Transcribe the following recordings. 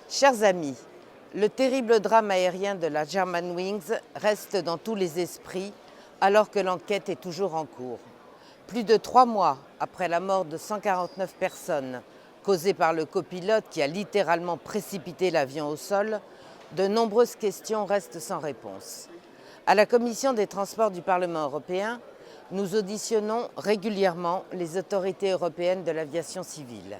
Chers amis, le terrible drame aérien de la Germanwings reste dans tous les esprits alors que l'enquête est toujours en cours. Plus de 3 mois après la mort de 149 personnes causée par le copilote qui a littéralement précipité l'avion au sol, de nombreuses questions restent sans réponse. À la Commission des Transports du Parlement européen, nous auditionnons régulièrement les autorités européennes de l'aviation civile.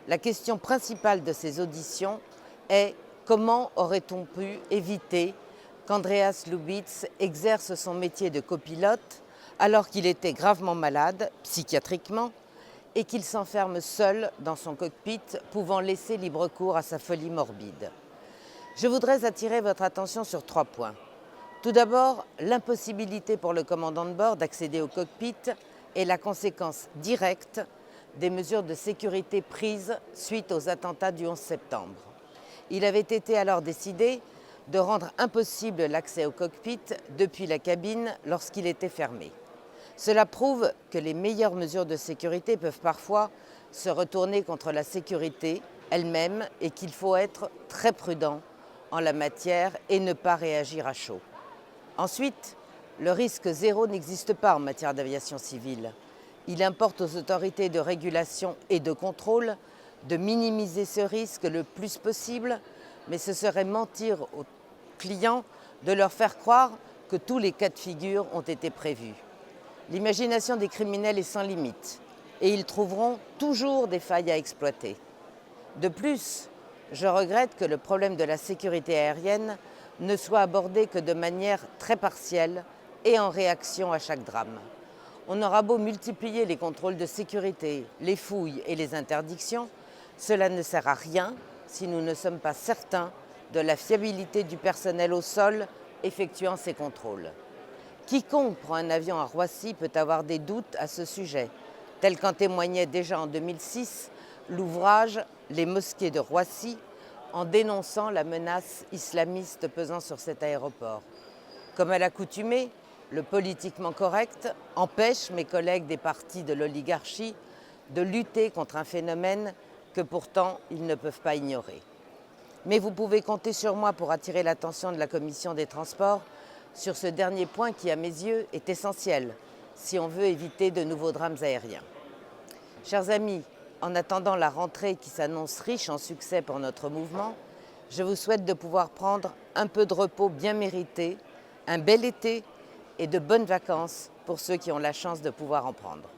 La question principale de ces auditions est comment aurait-on pu éviter qu'Andreas Lubitz exerce son métier de copilote alors qu'il était gravement malade, psychiatriquement, et qu'il s'enferme seul dans son cockpit, pouvant laisser libre cours à sa folie morbide. Je voudrais attirer votre attention sur 3 points. Tout d'abord, l'impossibilité pour le commandant de bord d'accéder au cockpit est la conséquence directe des mesures de sécurité prises suite aux attentats du 11 septembre. Il avait été alors décidé de rendre impossible l'accès au cockpit depuis la cabine lorsqu'il était fermé. Cela prouve que les meilleures mesures de sécurité peuvent parfois se retourner contre la sécurité elle-même et qu'il faut être très prudent en la matière et ne pas réagir à chaud. Ensuite, le risque zéro n'existe pas en matière d'aviation civile. Il importe aux autorités de régulation et de contrôle de minimiser ce risque le plus possible, mais ce serait mentir aux clients de leur faire croire que tous les cas de figure ont été prévus. L'imagination des criminels est sans limite et ils trouveront toujours des failles à exploiter. De plus, je regrette que le problème de la sécurité aérienne ne soit abordé que de manière très partielle et en réaction à chaque drame. On aura beau multiplier les contrôles de sécurité, les fouilles et les interdictions, cela ne sert à rien si nous ne sommes pas certains de la fiabilité du personnel au sol effectuant ces contrôles. Quiconque prend un avion à Roissy peut avoir des doutes à ce sujet, tel qu'en témoignait déjà en 2006 l'ouvrage « Les mosquées de Roissy » en dénonçant la menace islamiste pesant sur cet aéroport. Comme à l'accoutumée, le politiquement correct empêche mes collègues des partis de l'oligarchie de lutter contre un phénomène que pourtant ils ne peuvent pas ignorer. Mais vous pouvez compter sur moi pour attirer l'attention de la Commission des Transports sur ce dernier point qui, à mes yeux, est essentiel si on veut éviter de nouveaux drames aériens. Chers amis, en attendant la rentrée qui s'annonce riche en succès pour notre mouvement, je vous souhaite de pouvoir prendre un peu de repos bien mérité, un bel été et de bonnes vacances pour ceux qui ont la chance de pouvoir en prendre.